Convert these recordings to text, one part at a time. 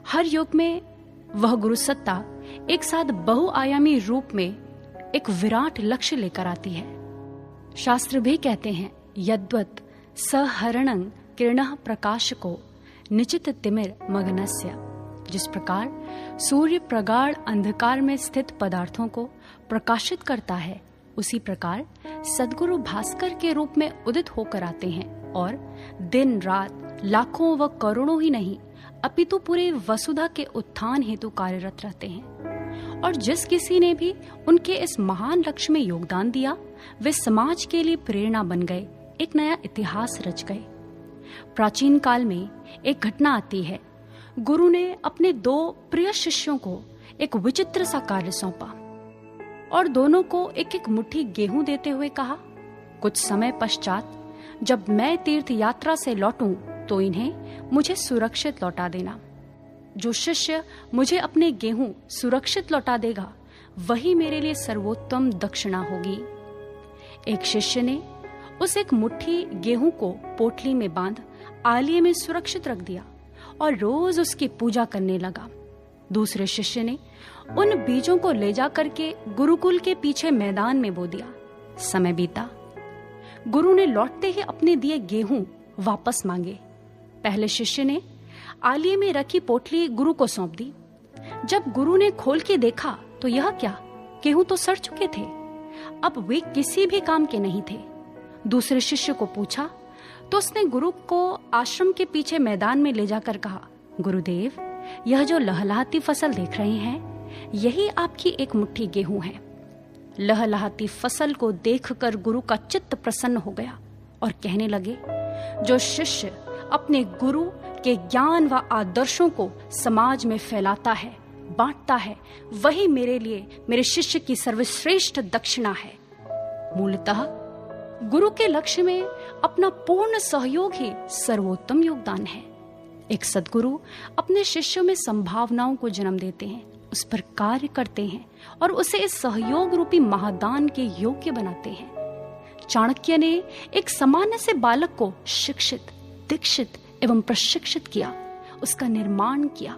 हर युग में वह गुरु सत्ता एक साथ बहुआयामी रूप में एक विराट लक्ष्य लेकर आती है। शास्त्र भी कहते हैं, यद्वत् सहरणं किरणः प्रकाशको निचित तिमिर मग्नस्य। जिस प्रकार सूर्य प्रगाढ़ अंधकार में स्थित पदार्थों को प्रकाशित करता है, उसी प्रकार सद्गुरु भास्कर के रूप में उदित होकर आते हैं और दिन रात लाखों व करोड़ों ही नहीं अपितु पूरे वसुधा के उत्थान हेतु कार्यरत रहते हैं। और जिस किसी ने भी उनके इस महान लक्ष्य में योगदान दिया, वे समाज के लिए प्रेरणा बन गए, एक नया इतिहास रच गए। प्राचीन काल में एक घटना आती है। गुरु ने अपने 2 प्रिय शिष्यों को एक विचित्र सा कार्य सौंपा और दोनों को एक एक मुट्ठी गेहूं देते हुए कहा, कुछ समय पश्चात जब मैं तीर्थ यात्रा से लौटूं तो इन्हें मुझे सुरक्षित लौटा देना। जो शिष्य मुझे अपने गेहूं सुरक्षित लौटा देगा, वही मेरे लिए सर्वोत्तम दक्षिणा होगी। एक शिष्य ने उस एक मुट्ठी गेहूं को पोटली में बांध आलिये में सुरक्षित रख दिया और रोज उसकी पूजा करने लगा। दूसरे शिष्य ने उन बीजों को ले जा करके गुरुकुल के पीछे मैदान में बो दिया। समय बीता। गुरु ने लौटते ही अपने दिए गेहूं वापस मांगे। पहले शिष्य ने आलिये में रखी पोटली गुरु को सौंप दी। जब गुरु ने खोल के देखा तो यह क्या, गेहूं तो सड़ चुके थे, अब वे किसी भी काम के नहीं थे। दूसरे शिष्य को पूछा तो उसने गुरु को आश्रम के पीछे मैदान में ले जाकर कहा, गुरुदेव, यह जो लहलहाती फसल देख रहे हैं, यही आपकी एक मुट्ठी गेहूं है। लहलहाती फसल को देखकर गुरु का चित्त प्रसन्न हो गया और कहने लगे, जो शिष्य अपने गुरु के ज्ञान व आदर्शों को समाज में फैलाता है, बांटता है, वही मेरे लिए मेरे शिष्य की सर्वश्रेष्ठ दक्षिणा है। मूलतः गुरु के लक्ष्य में अपना पूर्ण सहयोग ही सर्वोत्तम योगदान है। एक सद्गुरु अपने शिष्यों में संभावनाओं को जन्म देते हैं, उस पर कार्य करते हैं और उसे इस सहयोग रूपी महादान के योग्य बनाते हैं। चाणक्य ने एक सामान्य से बालक को शिक्षित, दीक्षित एवं प्रशिक्षित किया, उसका निर्माण किया,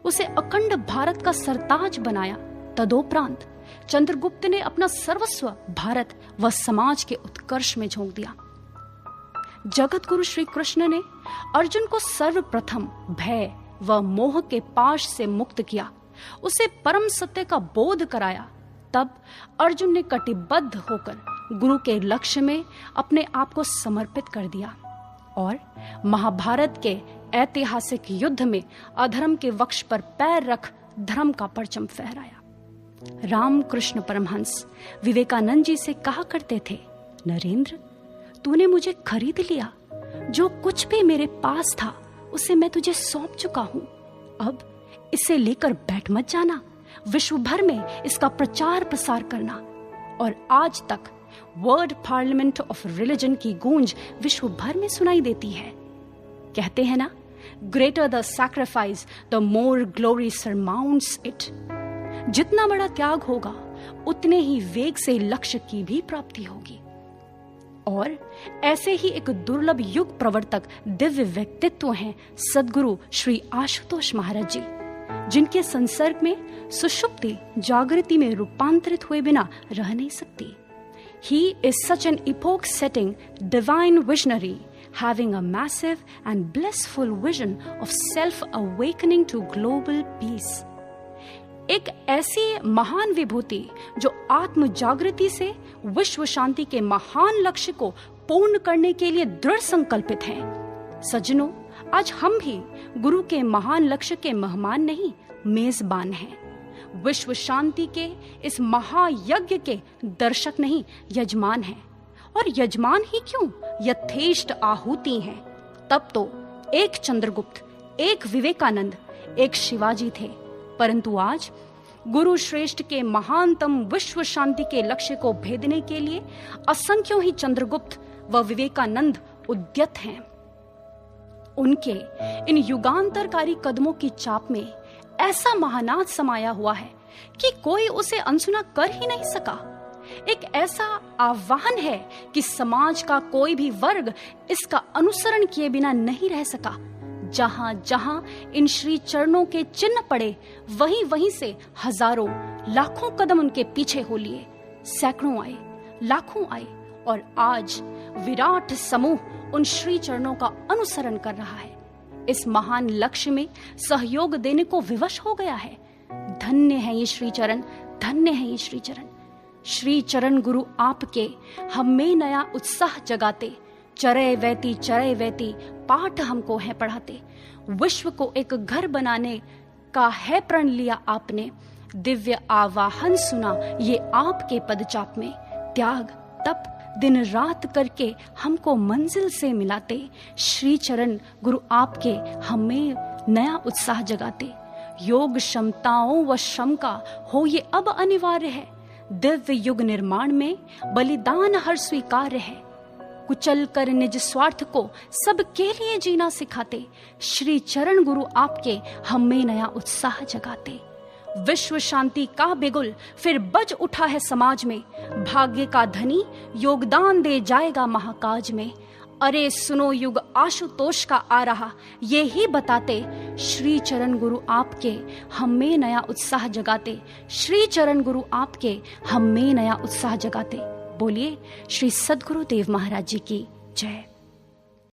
उसे अखंड भारत का सरताज बनाया। तदोपरांत चंद्रगुप्त ने अपना सर्वस्व भारत व समाज के उत्कर्ष में झोंक दिया। जगत गुरु श्री कृष्ण ने अर्जुन को सर्वप्रथम भय व मोह के पाश से मुक्त किया, उसे परम सत्य का बोध कराया। तब अर्जुन ने कटिबद्ध होकर गुरु के लक्ष्य में अपने आप को समर्पित कर दिया और महाभारत के ऐतिहासिक युद्ध में अधर्म के वक्ष पर पैर रख धर्म का परचम फहराया। रामकृष्ण परमहंस विवेकानंद जी से कहा करते थे, नरेंद्र, तूने मुझे खरीद लिया, जो कुछ भी मेरे पास था उसे मैं तुझे सौंप चुका हूं, अब इसे लेकर बैठ मत जाना, विश्व भर में इसका प्रचार प्रसार करना। और आज तक वर्ल्ड पार्लियामेंट ऑफ रिलीजन की गूंज विश्व भर में सुनाई देती है। कहते हैं ना, greater the sacrifice the more glory surmounts it. जितना बड़ा त्याग होगा, उतने ही वेग से लक्ष्य की भी प्राप्ति होगी। और ऐसे ही एक दुर्लभ युग प्रवर्तक दिव्य व्यक्तित्व हैं सद्गुरु श्री आशुतोष महाराज जी, जिनके संसर्ग में सुषुप्ति जागृति में रूपांतरित हुए बिना रह नहीं सकती। He is such an epoch-setting divine visionary, having a massive and blissful vision of self-awakening to global peace. एक ऐसी महान विभूति जो आत्म जागृति से विश्व शांति के महान लक्ष्य को पूर्ण करने के लिए दृढ़ संकल्पित हैं। सज्जनों, आज हम भी गुरु के महान लक्ष्य के मेहमान नहीं, मेजबान हैं। विश्व शांति के इस महायज्ञ के दर्शक नहीं, यजमान हैं। और यजमान ही क्यों, यथेष्ट आहुति हैं। तब तो एक चंद्रगुप्त, एक विवेकानंद, एक शिवाजी थे, परंतु आज गुरु श्रेष्ठ के महानतम विश्व शांति के लक्ष्य को भेदने के लिए असंख्यों ही चंद्रगुप्त व विवेकानंद उद्यत हैं। उनके इन युगांतरकारी कदमों की चाप में ऐसा महानाद समाया हुआ है कि कोई उसे अनसुना कर ही नहीं सका। एक ऐसा आह्वान है कि समाज का कोई भी वर्ग इसका अनुसरण किए बिना नहीं रह सका। जहां जहां इन श्री चरणों के चिन्ह पड़े, वहीं वहीं से हजारों लाखों कदम उनके पीछे हो लिए। सैकड़ों आए, लाखों आए, और आज विराट समूह उन श्री चरणों का अनुसरण कर रहा है। इस महान लक्ष्य में सहयोग देने को विवश हो गया है। धन्य है ये श्री चरण, धन्य है ये श्री चरण। श्री चरण गुरु आपके हमें नया उत्साह जगाते, चरय वैती पाठ हमको है पढ़ाते। विश्व को एक घर बनाने का है प्रण लिया आपने, दिव्य आवाहन सुना ये आपके पदचाप में। त्याग तप दिन रात करके हमको मंजिल से मिलाते, श्री चरण गुरु आपके हमें नया उत्साह जगाते। योग क्षमताओं व श्रम का हो ये अब अनिवार्य है, दिव्य युग निर्माण में बलिदान हर स्वीकार्य है। कुचल कर निज स्वार्थ को सबके लिए जीना सिखाते, श्री चरण गुरु आपके हमें नया उत्साह जगाते। विश्व शांति का बिगुल फिर बज उठा है समाज में, भाग्य का धनी योगदान दे जाएगा महाकाज में। अरे सुनो युग आशुतोष का आ रहा, ये ही बताते, श्री चरण गुरु आपके हमें नया उत्साह जगाते, श्री चरण गुरु आपके हमें नया उत्साह जगाते। बोलिए श्री सद्गुरुदेव महाराज जी की जय।